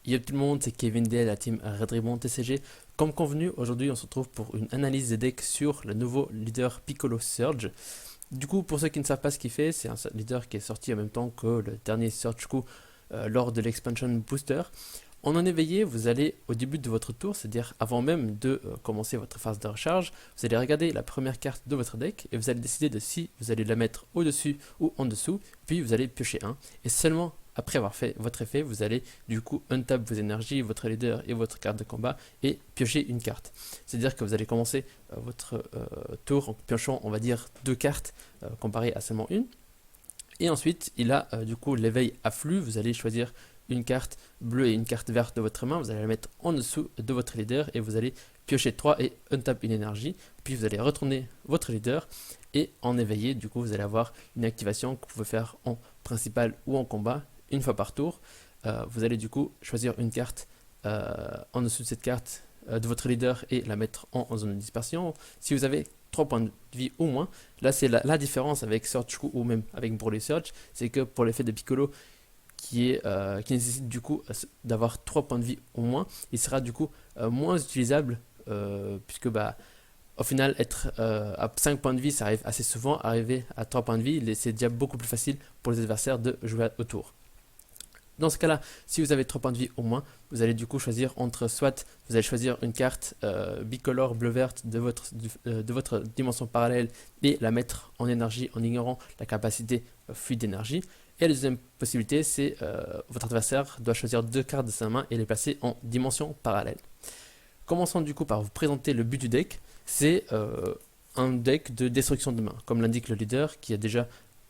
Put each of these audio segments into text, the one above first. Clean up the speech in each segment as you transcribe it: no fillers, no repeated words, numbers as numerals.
Yo tout le monde, c'est Kevin D, la team Red Ribbon TCG. Comme convenu, aujourd'hui on se retrouve pour une analyse des decks sur le nouveau leader Piccolo Surge. Du coup, pour ceux qui ne savent pas ce qu'il fait, c'est un leader qui est sorti en même temps que le dernier Surge coup lors de l'expansion booster. En éveillé, vous allez au début de votre tour, c'est-à-dire avant même de commencer votre phase de recharge, vous allez regarder la première carte de votre deck et vous allez décider de si vous allez la mettre au-dessus ou en dessous, puis vous allez piocher un. Et seulement après avoir fait votre effet, vous allez du coup untap vos énergies, votre leader et votre carte de combat et piocher une carte. C'est-à-dire que vous allez commencer votre tour en piochant, on va dire, deux cartes comparé à seulement une. Et ensuite, il a du coup l'éveil afflux, vous allez choisir une carte bleue et une carte verte de votre main, vous allez la mettre en dessous de votre leader et vous allez piocher 3 et untap une énergie, puis vous allez retourner votre leader et en éveillé, du coup vous allez avoir une activation que vous pouvez faire en principal ou en combat une fois par tour. Vous allez du coup choisir une carte en dessous de cette carte de votre leader et la mettre en zone de dispersion. Si vous avez 3 points de vie ou moins, là c'est la différence avec Surge ou même avec Broly Surge, c'est que pour l'effet de Piccolo qui nécessite du coup d'avoir 3 points de vie au moins, il sera du coup moins utilisable puisque bah au final être à 5 points de vie ça arrive assez souvent, arriver à 3 points de vie c'est déjà beaucoup plus facile pour les adversaires de jouer autour. Dans ce cas-là, si vous avez 3 points de vie au moins, vous allez du coup choisir entre soit vous allez choisir une carte bicolore bleu-verte de votre dimension parallèle et la mettre en énergie en ignorant la capacité fuite d'énergie. Et la deuxième possibilité, c'est votre adversaire doit choisir deux cartes de sa main et les placer en dimension parallèle. Commençons du coup par vous présenter le but du deck. C'est un deck de destruction de main, comme l'indique le leader qui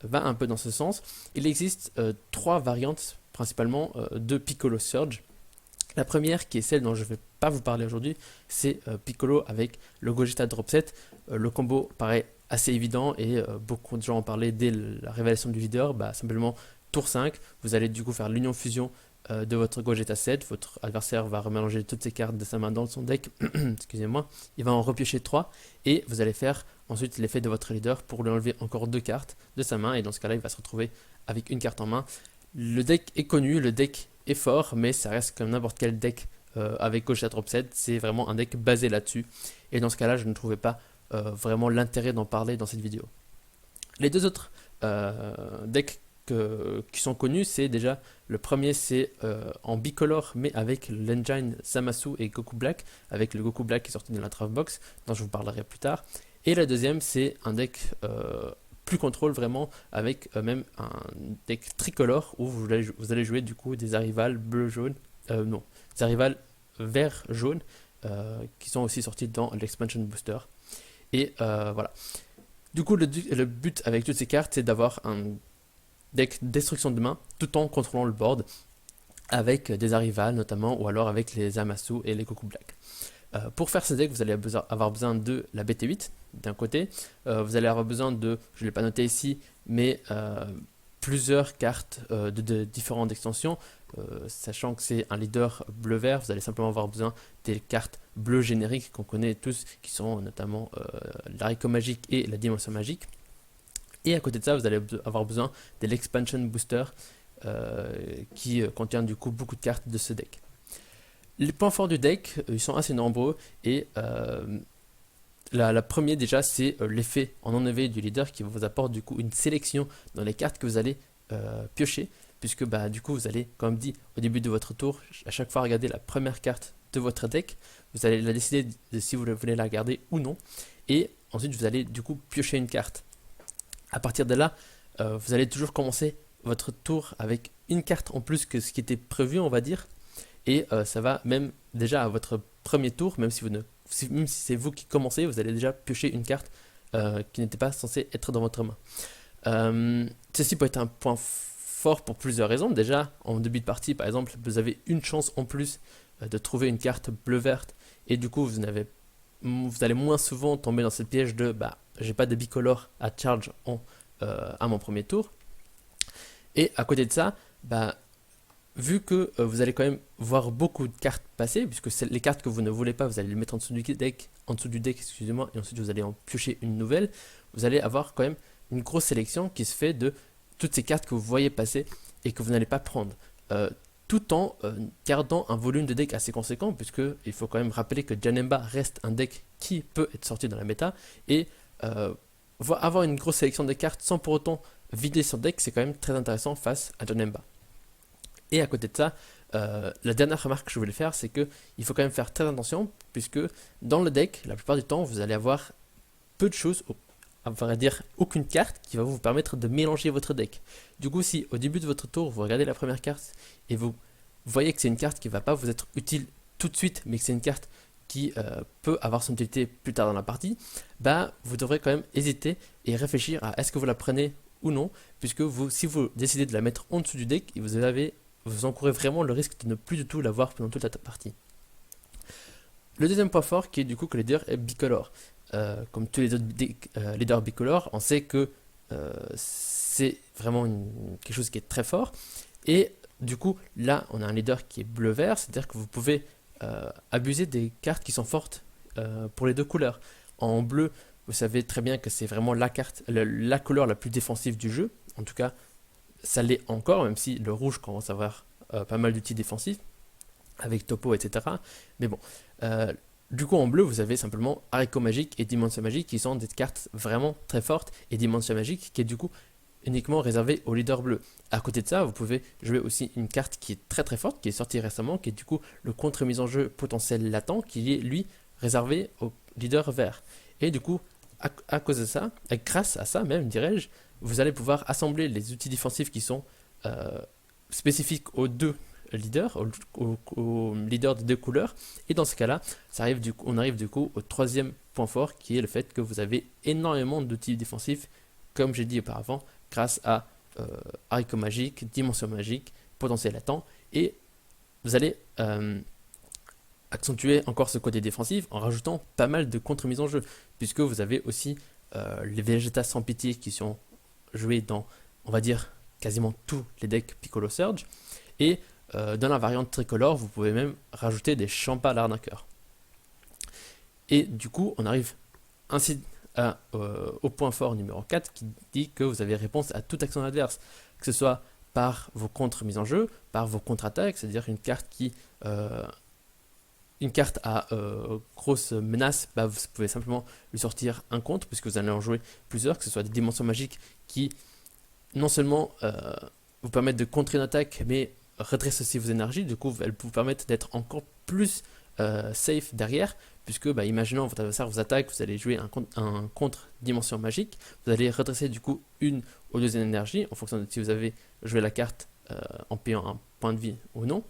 va un peu dans ce sens. Il existe 3 variantes principalement de Piccolo Surge. La première, qui est celle dont je ne vais pas vous parler aujourd'hui, c'est Piccolo avec le Gogeta Drop Set. Le combo paraît assez évident et beaucoup de gens en parlaient dès la révélation du leader. Simplement, tour 5, vous allez du coup faire l'union fusion de votre Gogeta set. Votre adversaire va remélanger toutes ses cartes de sa main dans son deck. Excusez-moi. Il va en repiocher 3 et vous allez faire ensuite l'effet de votre leader pour lui enlever encore 2 cartes de sa main. Et dans ce cas-là, il va se retrouver avec une carte en main. Le deck est connu, le deck est fort, mais ça reste comme n'importe quel deck avec Gogeta Drop Set. C'est vraiment un deck basé là-dessus. Et dans ce cas-là, je ne trouvais pas vraiment l'intérêt d'en parler dans cette vidéo. Les deux autres decks qui sont connus, c'est déjà le premier, c'est en bicolore, mais avec l'engine Zamasu et Goku Black, avec le Goku Black qui est sorti de la draft box, dont je vous parlerai plus tard. Et la deuxième, c'est un deck plus contrôle vraiment avec même un deck tricolore où vous allez jouer du coup des arrivales bleu-jaune, non, des arrivales vert-jaune qui sont aussi sortis dans l'expansion booster. Et voilà. Du coup, le but avec toutes ces cartes, c'est d'avoir un deck destruction de main tout en contrôlant le board avec des arrivales notamment ou alors avec les Zamasu et les Goku Black. Pour faire ce deck, vous allez avoir besoin de la BT8 d'un côté, vous allez avoir besoin de, je ne l'ai pas noté ici, mais plusieurs cartes de différentes extensions, sachant que c'est un leader bleu-vert, vous allez simplement avoir besoin des cartes bleues génériques qu'on connaît tous, qui sont notamment l'haricot magique et la dimension magique. Et à côté de ça, vous allez avoir besoin de l'expansion booster qui contient du coup beaucoup de cartes de ce deck. Les points forts du deck, ils sont assez nombreux et la première déjà c'est l'effet en enlevé du leader qui vous apporte du coup une sélection dans les cartes que vous allez piocher, puisque du coup vous allez, comme dit au début de votre tour, à chaque fois regarder la première carte de votre deck, vous allez la décider de si vous voulez la garder ou non, et ensuite vous allez du coup piocher une carte. À partir de là, vous allez toujours commencer votre tour avec une carte en plus que ce qui était prévu, on va dire. Et ça va même déjà à votre premier tour, même si c'est vous qui commencez, vous allez déjà piocher une carte qui n'était pas censée être dans votre main. Ceci peut être un point fort pour plusieurs raisons. Déjà, en début de partie, par exemple, vous avez une chance en plus de trouver une carte bleu-verte, et du coup, vous allez moins souvent tomber dans ce piège de j'ai pas de bicolore à charge à mon premier tour. Et à côté de ça, vu que vous allez quand même voir beaucoup de cartes passer, puisque les cartes que vous ne voulez pas, vous allez les mettre en dessous du deck, excusez-moi, et ensuite vous allez en piocher une nouvelle, vous allez avoir quand même une grosse sélection qui se fait de toutes ces cartes que vous voyez passer et que vous n'allez pas prendre. tout en gardant un volume de deck assez conséquent, puisque il faut quand même rappeler que Janemba reste un deck qui peut être sorti dans la méta, et avoir une grosse sélection de cartes sans pour autant vider son deck, c'est quand même très intéressant face à Janemba. Et à côté de ça, la dernière remarque que je voulais faire, c'est que il faut quand même faire très attention, puisque dans le deck, la plupart du temps, vous allez avoir peu de choses, à vrai dire aucune carte qui va vous permettre de mélanger votre deck. Du coup, si au début de votre tour, vous regardez la première carte et vous voyez que c'est une carte qui ne va pas vous être utile tout de suite, mais que c'est une carte qui peut avoir son utilité plus tard dans la partie, bah, vous devrez quand même hésiter et réfléchir à est-ce que vous la prenez ou non, puisque si vous décidez de la mettre en dessous du deck, vous encourez vraiment le risque de ne plus du tout l'avoir pendant toute la partie. Le deuxième point fort qui est du coup que le leader est bicolore. Comme tous les autres leaders bicolores, on sait que c'est vraiment quelque chose qui est très fort. Et du coup, là, on a un leader qui est bleu-vert, c'est-à-dire que vous pouvez abuser des cartes qui sont fortes pour les deux couleurs. En bleu, vous savez très bien que c'est vraiment la carte, la couleur la plus défensive du jeu. En tout cas, ça l'est encore, même si le rouge commence à avoir pas mal d'outils défensifs, avec topo, etc. Mais bon, du coup en bleu, vous avez simplement Haricot Magique et Dimension Magique qui sont des cartes vraiment très fortes, et Dimension Magique qui est du coup uniquement réservée au leader bleu. À côté de ça, vous pouvez jouer aussi une carte qui est très très forte, qui est sortie récemment, qui est du coup le contre-mise en jeu potentiel latent, qui est lui réservé au leader vert. Et du coup, à cause de ça, et grâce à ça même, dirais-je, vous allez pouvoir assembler les outils défensifs qui sont spécifiques aux deux leaders, aux leaders de deux couleurs. Et dans ce cas-là, on arrive du coup au troisième point fort, qui est le fait que vous avez énormément d'outils défensifs, comme j'ai dit auparavant, grâce à Haricot Magique, Dimension Magique, Potentiel Latent, et vous allez accentuer encore ce côté défensif en rajoutant pas mal de contre-mise en jeu, puisque vous avez aussi les Vegeta sans pitié qui sont joués dans, on va dire, quasiment tous les decks Piccolo Surge, et dans la variante tricolore, vous pouvez même rajouter des Champa l'arnaqueur. Et du coup, on arrive ainsi au point fort numéro 4 qui dit que vous avez réponse à toute action adverse, que ce soit par vos contre-mises en jeu, par vos contre-attaques, c'est-à-dire une carte à grosse menace, bah, vous pouvez simplement lui sortir un contre, puisque vous allez en jouer plusieurs, que ce soit des dimensions magiques qui non seulement vous permettent de contrer une attaque, mais redressent aussi vos énergies. Du coup, elles vous permettent d'être encore plus safe derrière, puisque imaginons votre adversaire vous attaque, vous allez jouer un contre dimension magique, vous allez redresser du coup une ou deux énergies en fonction de si vous avez joué la carte en payant un point de vie ou non.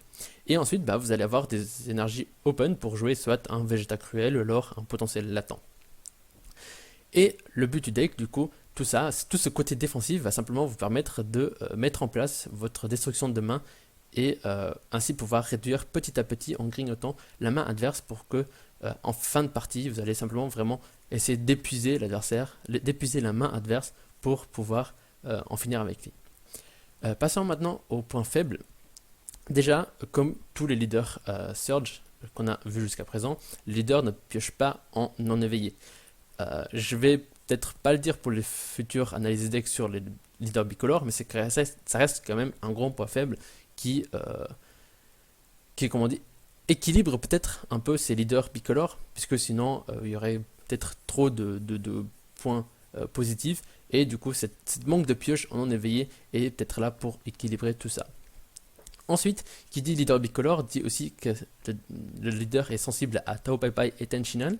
Et ensuite, vous allez avoir des énergies open pour jouer soit un Vegeta cruel ou alors un potentiel latent. Et le but du deck, du coup, tout ce côté défensif va simplement vous permettre de mettre en place votre destruction de main et ainsi pouvoir réduire petit à petit en grignotant la main adverse pour que en fin de partie, vous allez simplement vraiment essayer d'épuiser l'adversaire, d'épuiser la main adverse pour pouvoir en finir avec lui. Passons maintenant au point faible. Déjà, comme tous les leaders Surge qu'on a vu jusqu'à présent, les leaders ne piochent pas en non éveillé. Je vais peut-être pas le dire pour les futures analyses decks sur les leaders bicolores, mais ça reste quand même un grand point faible qui comment on dit, équilibre peut-être un peu ces leaders bicolores, puisque sinon il y aurait peut-être trop de points positifs, et du coup cette manque de pioche en non éveillé est peut-être là pour équilibrer tout ça. Ensuite, qui dit leader bicolore dit aussi que le leader est sensible à Tao Pai Pai et Tenshinhan,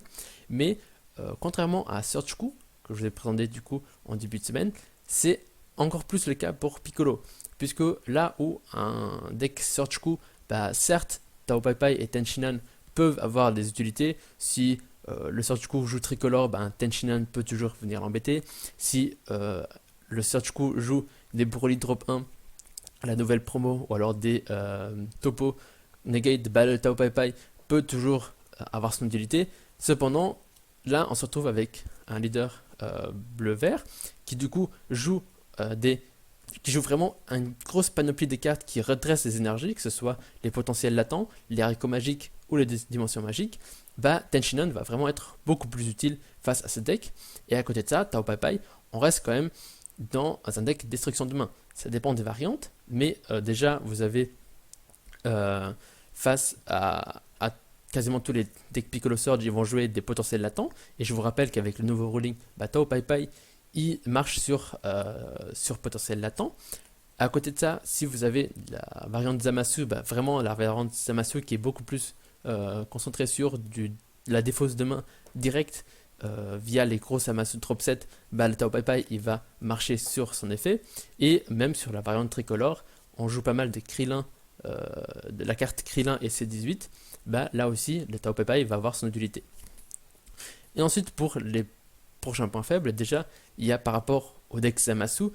mais contrairement à Surge-Ku, que je vous ai présenté du coup en début de semaine, c'est encore plus le cas pour Piccolo, puisque là où un deck Surge-Ku, certes, Tao Pai Pai et Tenshinhan peuvent avoir des utilités. Si le Surge-Ku joue tricolore, Tenshinhan peut toujours venir l'embêter. Si le Surge-Ku joue des Broly Drop 1, la nouvelle promo, ou alors des Topo Negate Battle Tao Pai Pai peut toujours avoir son utilité. Cependant, là, on se retrouve avec un leader bleu-vert qui du coup joue vraiment une grosse panoplie de cartes qui redressent les énergies, que ce soit les potentiels latents, les haricots magiques ou les dimensions magiques. Tenshinhan va vraiment être beaucoup plus utile face à ce deck. Et à côté de ça, Tao Pai Pai, on reste quand même dans un deck destruction de main. Ça dépend des variantes, mais déjà vous avez euh, face à quasiment tous les decks Piccolo Surge, ils vont jouer des potentiels latents. Et je vous rappelle qu'avec le nouveau ruling, Tao Pai Pai, il marche sur potentiel latent. À côté de ça, si vous avez la variante Zamasu, vraiment la variante Zamasu qui est beaucoup plus concentrée sur la défausse de main directe via les gros Zamasu drop set, le Tao Pai Pai il va marcher sur son effet. Et même sur la variante tricolore, on joue pas mal de Krillin, de la carte Krillin et C18. Là aussi, le Tao Pai Pai va avoir son utilité. Et ensuite, pour les prochains points faibles, déjà, il y a par rapport au deck Zamasu,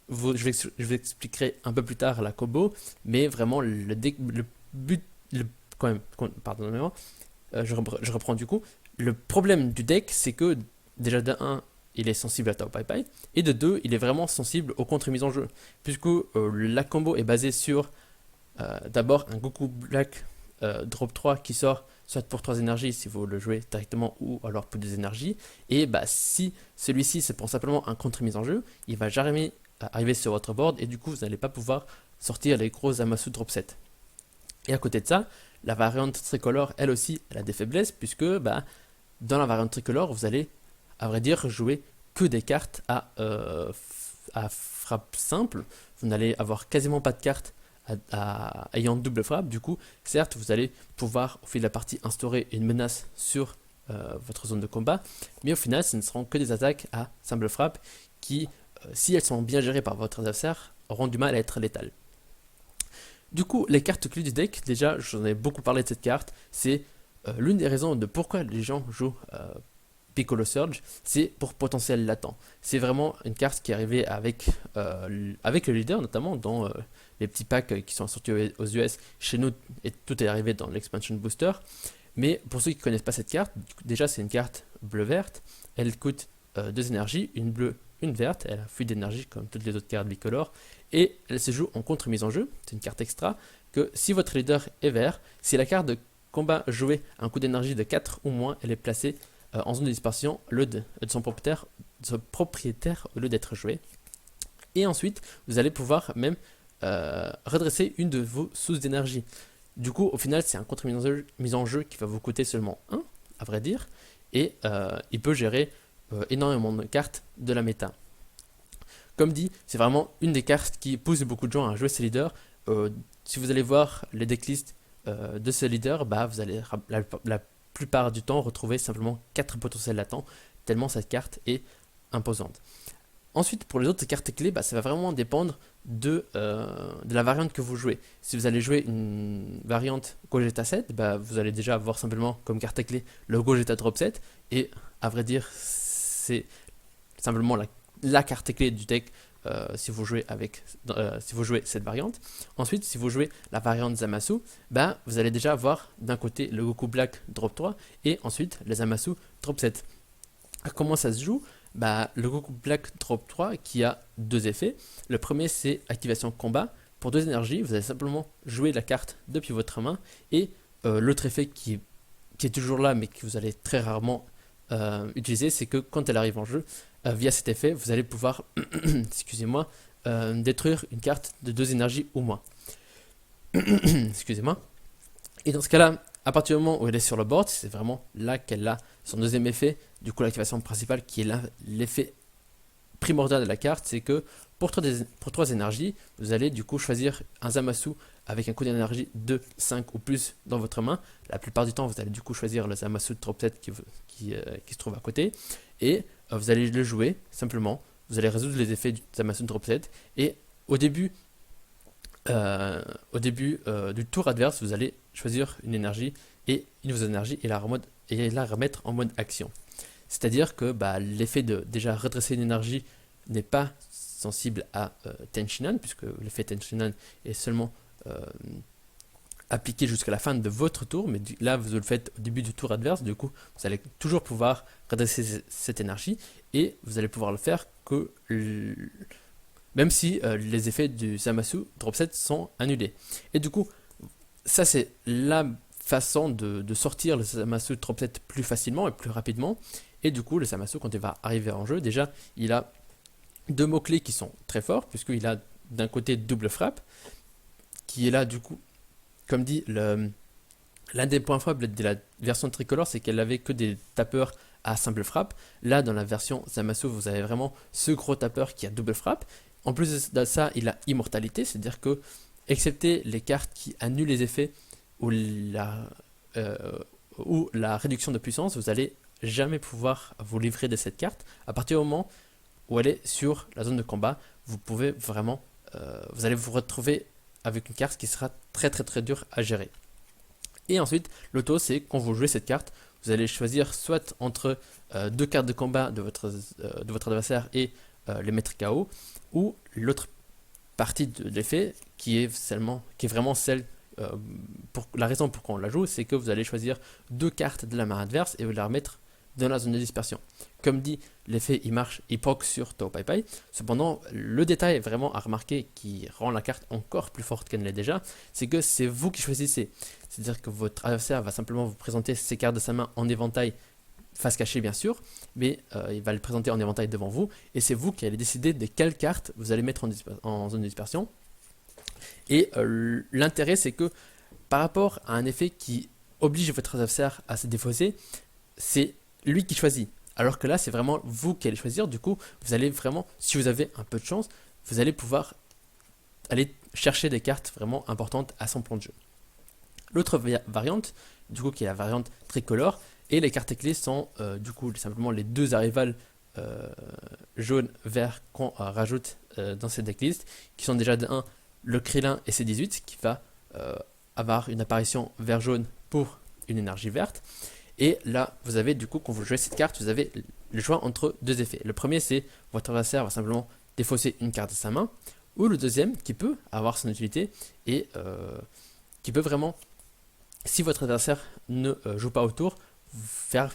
je vous expliquerai un peu plus tard la combo, mais vraiment le but, quand même, pardonnez-moi, je reprends du coup. Le problème du deck, c'est que déjà de 1, il est sensible à Tao Pai Pai, et de 2, il est vraiment sensible aux contre-mises en jeu, puisque la combo est basée sur d'abord un Goku Black drop 3 qui sort soit pour 3 énergies si vous le jouez directement ou alors pour 2 énergies, et si celui-ci c'est pour simplement un contre-mise en jeu, il va jamais arriver sur votre board et du coup vous n'allez pas pouvoir sortir les gros Zamasu drop set. Et à côté de ça, la variante tricolore elle aussi elle a des faiblesses puisque dans la variante tricolore vous allez à vrai dire jouer que des cartes à frappe simple, vous n'allez avoir quasiment pas de cartes ayant double frappe. Du coup certes vous allez pouvoir au fil de la partie instaurer une menace sur votre zone de combat, mais au final ce ne seront que des attaques à simple frappe qui si elles sont bien gérées par votre adversaire, auront du mal à être létales. Du coup, les cartes clés du deck, déjà, j'en ai beaucoup parlé de cette carte, c'est l'une des raisons de pourquoi les gens jouent Piccolo Surge, c'est pour potentiel latent. C'est vraiment une carte qui est arrivée avec le leader, notamment dans les petits packs qui sont sortis aux US. Chez nous, et tout est arrivé dans l'expansion booster. Mais pour ceux qui ne connaissent pas cette carte, déjà c'est une carte bleu-verte, elle coûte 2 énergies, une bleue, une verte, elle a fuite d'énergie comme toutes les autres cartes bicolores, et elle se joue en contre-mise en jeu, c'est une carte extra, que si votre leader est vert, si la carte de combat jouée a un coût d'énergie de 4 ou moins, elle est placée en zone de dispersion de son propriétaire au lieu d'être jouée. Et ensuite, vous allez pouvoir même redresser une de vos sources d'énergie. Du coup, au final, c'est un contre-mise en jeu qui va vous coûter seulement 1, à vrai dire, et il peut gérer énormément de cartes de la méta. Comme dit, c'est vraiment une des cartes qui pousse beaucoup de gens à jouer ce leader. Si vous allez voir les decklists de ce leader, vous allez la plupart du temps retrouver simplement 4 potentiels latents, tellement cette carte est imposante. Ensuite, pour les autres cartes clés, ça va vraiment dépendre de la variante que vous jouez. Si vous allez jouer une variante Gogeta 7, vous allez déjà avoir simplement comme carte clé le Gogeta Drop 7, et à vrai dire, c'est simplement la carte clé du deck si vous jouez cette variante. Ensuite, si vous jouez la variante Zamasu, vous allez déjà avoir d'un côté le Goku Black Drop 3 et ensuite les Zamasu Drop 7. Comment ça se joue? Le Goku Black Drop 3 qui a 2 effets. Le premier c'est activation combat. Pour 2 énergies, vous allez simplement jouer la carte depuis votre main, et l'autre effet qui est toujours là mais que vous allez très rarement utiliser, c'est que quand elle arrive en jeu, via cet effet, vous allez pouvoir excusez-moi, détruire une carte de 2 énergies ou moins. Excusez-moi. Et dans ce cas-là, à partir du moment où elle est sur le board, c'est vraiment là qu'elle a son deuxième effet. Du coup, l'activation principale qui est l'effet primordial de la carte, c'est que pour 3 énergies, vous allez du coup choisir un Zamasu avec un coût d'énergie de 5 ou plus dans votre main. La plupart du temps, vous allez du coup choisir le Zamasu Drop 7 qui se trouve à côté, et vous allez le jouer simplement. Vous allez résoudre les effets du Zamasu Drop 7, et au début du tour adverse, vous allez choisir une énergie et une de vos énergies et la remettre en mode action. C'est-à-dire que l'effet de déjà redresser une énergie n'est pas sensible à Tenshinhan, puisque l'effet Tenshinhan est seulement appliqué jusqu'à la fin de votre tour, mais là vous le faites au début du tour adverse. Du coup vous allez toujours pouvoir redresser cette énergie, et vous allez pouvoir le faire que même si les effets du Zamasu Drop 7 sont annulés. Et du coup, ça c'est la façon de sortir le Zamasu Drop 7 plus facilement et plus rapidement. Et du coup, le Zamasu, quand il va arriver en jeu, déjà, il a 2 mots-clés qui sont très forts, puisqu'il a d'un côté double frappe, qui est là du coup, comme dit, l'un des points faibles de la version tricolore, c'est qu'elle avait que des tapeurs à simple frappe. Là, dans la version Zamasu, vous avez vraiment ce gros tapeur qui a double frappe. En plus de ça, il a immortalité, c'est-à-dire que, excepté les cartes qui annulent les effets euh, ou la réduction de puissance, vous allez jamais pouvoir vous livrer de cette carte. À partir du moment où elle est sur la zone de combat, vous pouvez vraiment, vous allez vous retrouver avec une carte qui sera très très très dure à gérer. Et ensuite, l'auto, c'est quand vous jouez cette carte, vous allez choisir soit entre deux cartes de combat de votre adversaire et les mettre KO, ou l'autre partie de l'effet qui est vraiment celle, pour la raison pour qu'on la joue, c'est que vous allez choisir deux cartes de la main adverse et vous les remettre dans la zone de dispersion. Comme dit, l'effet il marche, il proc sur Tao Pai Pai. Cependant, le détail vraiment à remarquer qui rend la carte encore plus forte qu'elle ne l'est déjà, c'est que c'est vous qui choisissez. C'est-à-dire que votre adversaire va simplement vous présenter ses cartes de sa main en éventail, face cachée bien sûr, mais il va le présenter en éventail devant vous, et c'est vous qui allez décider de quelle carte vous allez mettre en zone de dispersion. Et l'intérêt, c'est que par rapport à un effet qui oblige votre adversaire à se défausser, c'est lui qui choisit. Alors que là, c'est vraiment vous qui allez choisir. Du coup, vous allez vraiment, si vous avez un peu de chance, vous allez pouvoir aller chercher des cartes vraiment importantes à son plan de jeu. L'autre variante, du coup, qui est la variante tricolore, et les cartes clés sont du coup simplement les deux arrivales jaune, vert qu'on rajoute dans cette decklist, qui sont déjà de 1 le Krillin et C18 qui va avoir une apparition vert-jaune pour une énergie verte. Et là, vous avez du coup, quand vous jouez cette carte, vous avez le choix entre deux effets. Le premier, c'est votre adversaire va simplement défausser une carte de sa main, ou le deuxième, qui peut avoir son utilité et qui peut vraiment, si votre adversaire ne joue pas autour, vous faire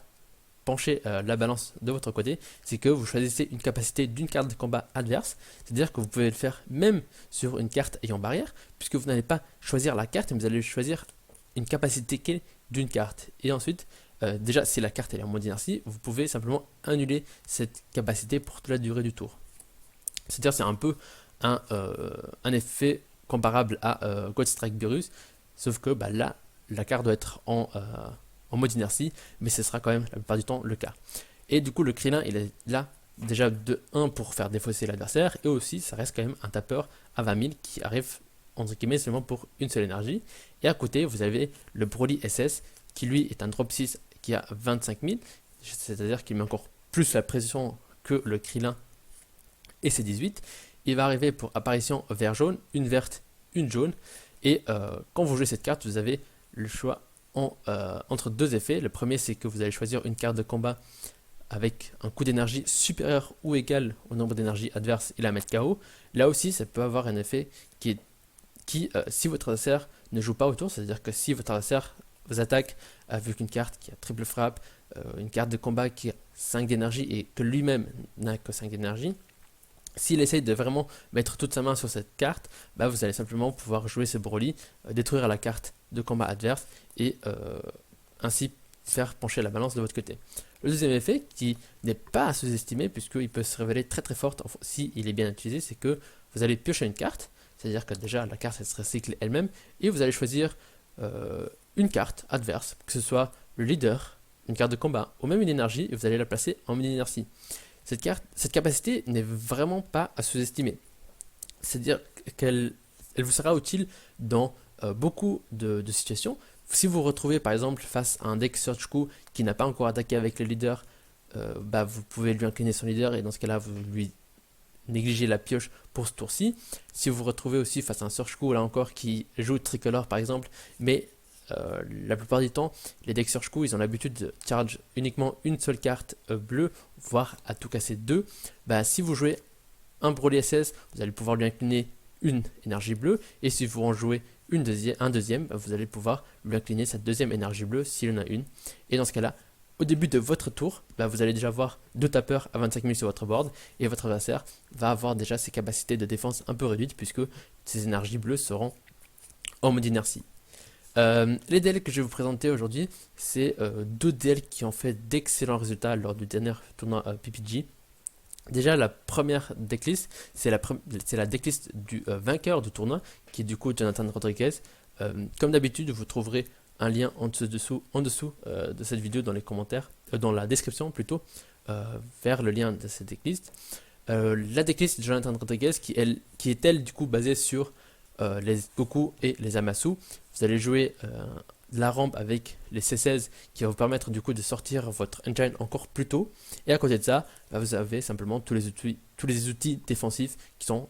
pencher la balance de votre côté, c'est que vous choisissez une capacité d'une carte de combat adverse, c'est-à-dire que vous pouvez le faire même sur une carte ayant barrière, puisque vous n'allez pas choisir la carte, mais vous allez choisir une capacité clé d'une carte. Et ensuite, déjà, si la carte est en mode inertie, vous pouvez simplement annuler cette capacité pour toute la durée du tour. C'est-à-dire c'est un peu un effet comparable à God Strike Beerus, sauf que bah, là, la carte doit être en mode inertie, mais ce sera quand même la plupart du temps le cas. Et du coup, le Krillin, il est là déjà de 1 pour faire défausser l'adversaire, et aussi, ça reste quand même un tapeur à 20 000 qui arrive entre guillemets seulement pour une seule énergie. Et à côté, vous avez le Broly SS qui lui est un drop 6 qui a 25 000, c'est-à-dire qu'il met encore plus la pression que le Krillin et ses 18. Il va arriver pour apparition vert-jaune, une verte, une jaune. Et quand vous jouez cette carte, vous avez le choix entre deux effets. Le premier, c'est que vous allez choisir une carte de combat avec un coût d'énergie supérieur ou égal au nombre d'énergie adverse et la mettre KO. Là aussi, ça peut avoir un effet qui, si votre adversaire ne joue pas autour, c'est-à-dire que si votre adversaire vous attaque avec une carte qui a triple frappe, une carte de combat qui a 5 d'énergie et que lui-même n'a que 5 d'énergie, s'il essaye de vraiment mettre toute sa main sur cette carte, bah vous allez simplement pouvoir jouer ce Broly, détruire la carte de combat adverse et ainsi faire pencher la balance de votre côté. Le deuxième effet, qui n'est pas à sous-estimer puisqu'il peut se révéler très très fort s'il est bien utilisé, c'est que vous allez piocher une carte, c'est-à-dire que déjà la carte elle se recycle elle-même, et vous allez choisir une carte adverse, que ce soit le leader, une carte de combat ou même une énergie, et vous allez la placer en mini-inertie. Cette capacité n'est vraiment pas à sous-estimer. C'est-à-dire qu'elle vous sera utile dans beaucoup de situations. Si vous vous retrouvez par exemple face à un deck Search Coup qui n'a pas encore attaqué avec le leader, bah, vous pouvez lui incliner son leader et dans ce cas-là vous lui négligez la pioche pour ce tour-ci. Si vous vous retrouvez aussi face à un Search Coup là encore qui joue tricolore par exemple, mais la plupart du temps, les decks Search Coup, ils ont l'habitude de charge uniquement une seule carte bleue, voire à tout casser deux. Bah, si vous jouez un Broly SS, vous allez pouvoir lui incliner une énergie bleue, et si vous en jouez un deuxième, bah, vous allez pouvoir lui incliner sa deuxième énergie bleue s'il en a une. Et dans ce cas-là, au début de votre tour, bah, vous allez déjà avoir deux tapeurs à 25 000 sur votre board, et votre adversaire va avoir déjà ses capacités de défense un peu réduites, puisque ses énergies bleues seront en mode inertie. Les DL que je vais vous présenter aujourd'hui, c'est deux DL qui ont fait d'excellents résultats lors du dernier tournoi PPG. Déjà, la première decklist, c'est la decklist du vainqueur du tournoi, qui est du coup Jonathan Rodriguez. Comme d'habitude, vous trouverez un lien en dessous de cette vidéo dans les commentaires, dans la description plutôt, vers le lien de cette decklist. La decklist de Jonathan Rodriguez, qui est elle du coup basée sur les Goku et les Amasu. Vous allez jouer la rampe avec les C16 qui va vous permettre du coup de sortir votre engine encore plus tôt. Et à côté de ça, bah, vous avez simplement tous les outils défensifs qui sont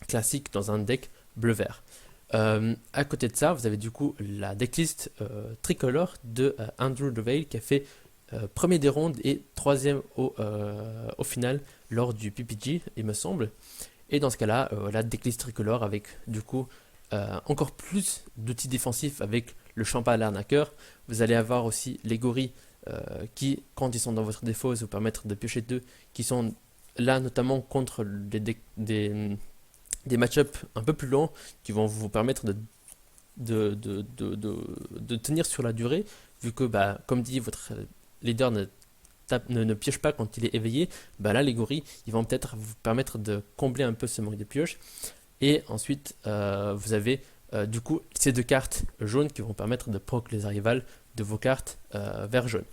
classiques dans un deck bleu-vert. À côté de ça, vous avez du coup la decklist tricolore de Andrew DeVale qui a fait premier des rondes et troisième au final lors du PPG, il me semble. Et dans ce cas-là, la decklist tricolore avec du coup encore plus d'outils défensifs avec le champ à l'arnaqueur. Vous allez avoir aussi les gorilles qui, quand ils sont dans votre défausse, vous permettre de piocher d'eux, qui sont là notamment contre des match-ups un peu plus longs qui vont vous permettre de tenir sur la durée, vu que, bah, comme dit, votre leader ne pioche pas quand il est éveillé. Bah là, les gorilles, ils vont peut-être vous permettre de combler un peu ce manque de pioche. Et ensuite, vous avez du coup ces deux cartes jaunes qui vont permettre de proc les rivales de vos cartes vert jaune.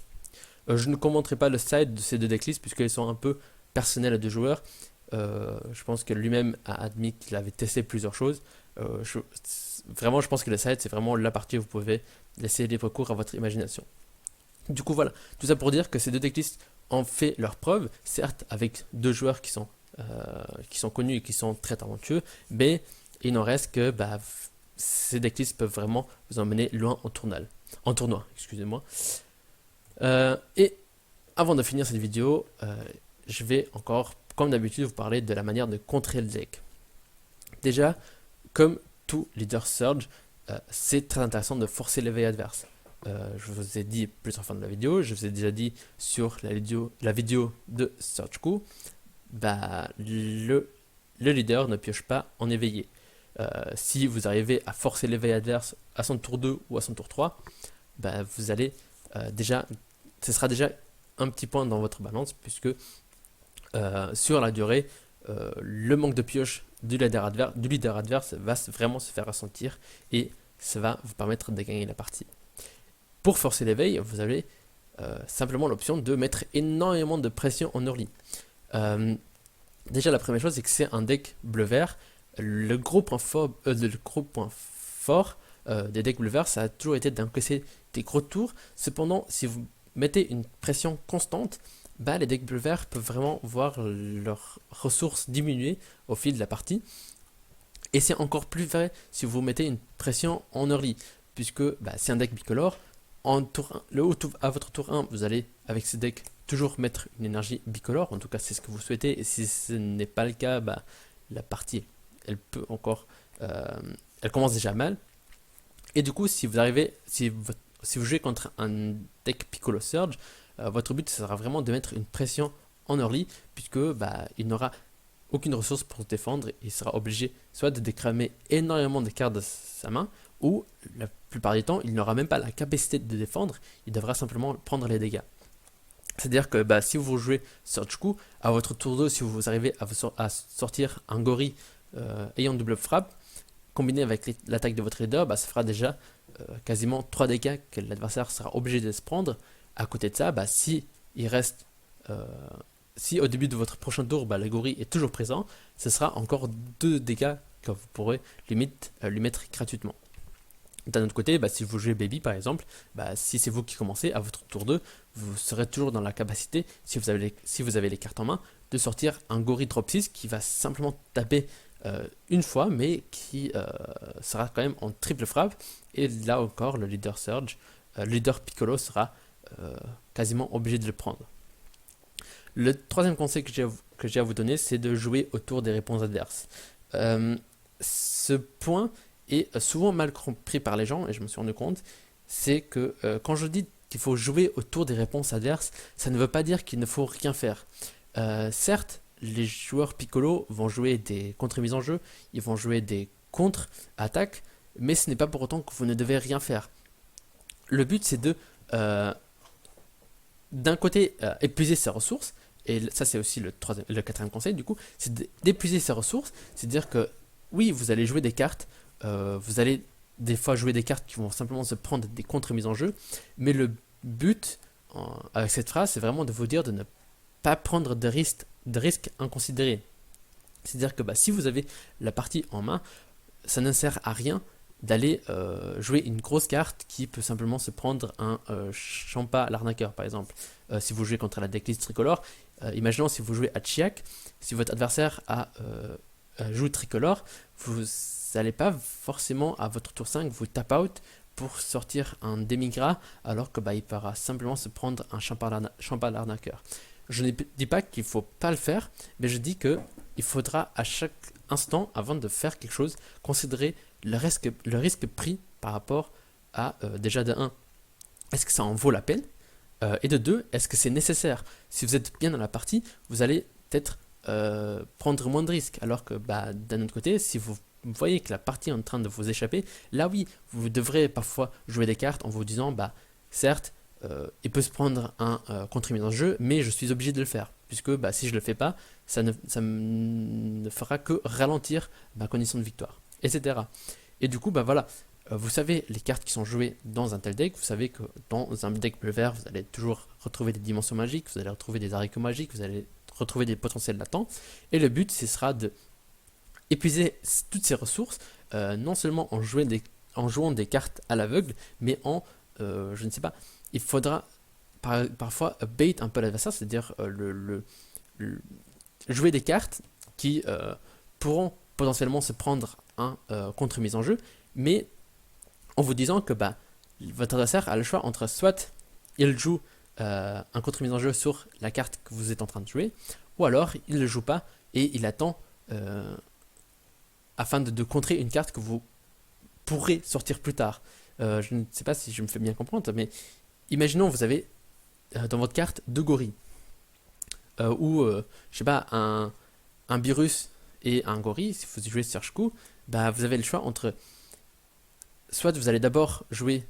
Je ne commenterai pas le side de ces deux decklists puisqu'elles sont un peu personnelles à deux joueurs. Je pense que lui-même a admis qu'il avait testé plusieurs choses. Vraiment, je pense que le side, c'est vraiment la partie où vous pouvez laisser libre cours à votre imagination. Du coup, voilà. Tout ça pour dire que ces deux decklists ont fait leur preuve, certes avec deux joueurs qui sont connus et qui sont très talentueux, mais il n'en reste que bah, ces decklists peuvent vraiment vous emmener loin en tournoi, excusez-moi. Et avant de finir cette vidéo, je vais encore, comme d'habitude, vous parler de la manière de contrer le deck. Déjà, comme tout leader surge, c'est très intéressant de forcer l'éveil adverse. Je vous ai dit plusieurs fois dans la vidéo, je vous ai déjà dit sur la vidéo de Surge-Coup, bah, le leader ne pioche pas en éveillé. Si vous arrivez à forcer l'éveil adverse à son tour 2 ou à son tour 3, bah, vous allez ce sera déjà un petit point dans votre balance, puisque sur la durée, le manque de pioche du leader adverse va vraiment se faire ressentir et ça va vous permettre de gagner la partie. Pour forcer l'éveil, vous avez simplement l'option de mettre énormément de pression en early. Déjà, la première chose, c'est que c'est un deck bleu-vert. Le gros point fort des decks bleu-vert, ça a toujours été d'encaisser des gros tours. Cependant, si vous mettez une pression constante, bah, les decks bleu-vert peuvent vraiment voir leurs ressources diminuer au fil de la partie. Et c'est encore plus vrai si vous mettez une pression en early, puisque bah, c'est un deck bicolore. À votre tour 1, vous allez, avec ce deck, toujours mettre une énergie bicolore. En tout cas, c'est ce que vous souhaitez. Et si ce n'est pas le cas, bah, la partie, elle peut encore... elle commence déjà mal. Et du coup, si vous jouez contre un deck Piccolo Surge, votre but sera vraiment de mettre une pression en early, puisque bah, il n'aura aucune ressource pour se défendre. Et il sera obligé soit de décramer énormément de cartes de sa main, ou la plupart du temps, il n'aura même pas la capacité de défendre, il devra simplement prendre les dégâts. C'est-à-dire que bah, si vous jouez Surge-Coup, à votre tour 2, si vous arrivez à sortir un gorille ayant double frappe, combiné avec l'attaque de votre leader, bah, ça fera déjà quasiment 3 dégâts que l'adversaire sera obligé de se prendre. À côté de ça, bah, si au début de votre prochain tour, bah, le gorille est toujours présent, ce sera encore 2 dégâts que vous pourrez lui mettre gratuitement. D'un autre côté, bah, si vous jouez Baby par exemple, bah, si c'est vous qui commencez, à votre tour 2, vous serez toujours dans la capacité, si vous avez les cartes en main, de sortir un gorille drop 6 qui va simplement taper une fois, mais qui sera quand même en triple frappe. Et là encore, le leader Surge, le leader Piccolo sera quasiment obligé de le prendre. Le troisième conseil que j'ai à vous donner, c'est de jouer autour des réponses adverses. Ce point est souvent mal compris par les gens, et je me suis rendu compte, c'est que quand je dis qu'il faut jouer autour des réponses adverses, ça ne veut pas dire qu'il ne faut rien faire. Certes, les joueurs Piccolo vont jouer des contre-mises en jeu, ils vont jouer des contre-attaques, mais ce n'est pas pour autant que vous ne devez rien faire. Le but, c'est de, d'un côté, épuiser ses ressources, et ça c'est aussi le quatrième conseil du coup, c'est d'épuiser ses ressources, c'est-à-dire que oui, vous allez jouer des cartes, vous allez des fois jouer des cartes qui vont simplement se prendre des contre-mises en jeu, mais le but avec cette phrase, c'est vraiment de vous dire de ne pas prendre de risques inconsidérés. C'est-à-dire que si vous avez la partie en main, ça ne sert à rien d'aller jouer une grosse carte qui peut simplement se prendre un Champa l'arnaqueur par exemple. Si vous jouez contre la decklist tricolore, imaginons si vous jouez à Chiak, si votre adversaire joue tricolore, vous n'allez pas forcément à votre tour 5 vous tap out pour sortir un demi-gras alors que il pourra simplement se prendre un Champa l'arnaqueur. Je ne dis pas qu'il ne faut pas le faire, mais je dis que il faudra à chaque instant, avant de faire quelque chose, considérer le risque pris par rapport à, déjà de 1, est-ce que ça en vaut la peine, et de 2, est-ce que c'est nécessaire. Si vous êtes bien dans la partie, vous allez peut-être prendre moins de risques, alors que d'un autre côté, si vous voyez que la partie est en train de vous échapper, là oui, vous devrez parfois jouer des cartes en vous disant, certes, il peut se prendre un contre-mise en jeu, mais je suis obligé de le faire, puisque si je ne le fais pas, ça ne fera que ralentir ma condition de victoire, etc. Et du coup, voilà, vous savez les cartes qui sont jouées dans un tel deck, vous savez que dans un deck bleu vert, vous allez toujours retrouver des dimensions magiques, vous allez retrouver des haricots magiques, vous allez retrouver des potentiels latents, et le but, ce sera de épuiser toutes ces ressources, non seulement en jouant des cartes à l'aveugle, mais je ne sais pas, il faudra parfois bait un peu l'adversaire, c'est-à-dire jouer des cartes qui pourront potentiellement se prendre un contre-mise en jeu, mais en vous disant que votre adversaire a le choix entre soit il joue un contre-mise en jeu sur la carte que vous êtes en train de jouer, ou alors il ne le joue pas et il attend afin de contrer une carte que vous pourrez sortir plus tard. Je ne sais pas si je me fais bien comprendre, mais imaginons vous avez dans votre carte 2 gorilles, ou je sais pas, un Beerus et un gorille. Si vous jouez Surge Coup, vous avez le choix entre soit vous allez d'abord jouer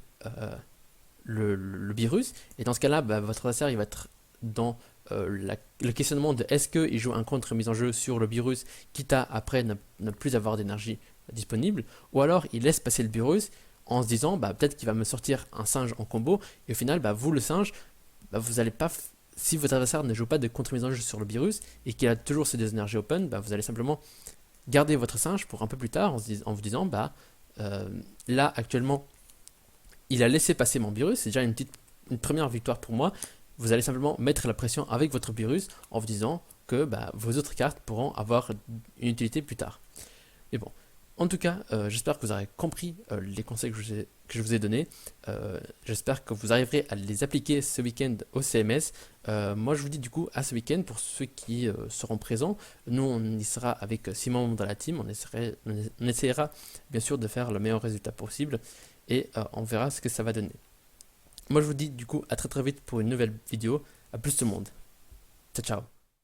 le Beerus, et dans ce cas-là, votre adversaire il va être dans le questionnement de est-ce qu'il joue un contre-mise en jeu sur le Beerus, quitte à après ne plus avoir d'énergie disponible, ou alors il laisse passer le Beerus en se disant peut-être qu'il va me sortir un singe en combo, et au final vous le singe, vous allez pas, si votre adversaire ne joue pas de contre-mise en jeu sur le Beerus et qu'il a toujours ses 2 énergies open, vous allez simplement garder votre singe pour un peu plus tard en vous disant là actuellement il a laissé passer mon Beerus, c'est déjà une première victoire pour moi. Vous allez simplement mettre la pression avec votre Beerus en vous disant que vos autres cartes pourront avoir une utilité plus tard. Mais bon, en tout cas, j'espère que vous aurez compris les conseils que je vous ai donnés. J'espère que vous arriverez à les appliquer ce week-end au CMS. Moi, je vous dis du coup à ce week-end pour ceux qui seront présents. Nous, on y sera avec 6 membres dans la team. On essaiera bien sûr de faire le meilleur résultat possible et on verra ce que ça va donner. Moi, je vous dis du coup à très très vite pour une nouvelle vidéo. À plus tout le monde. Ciao, ciao.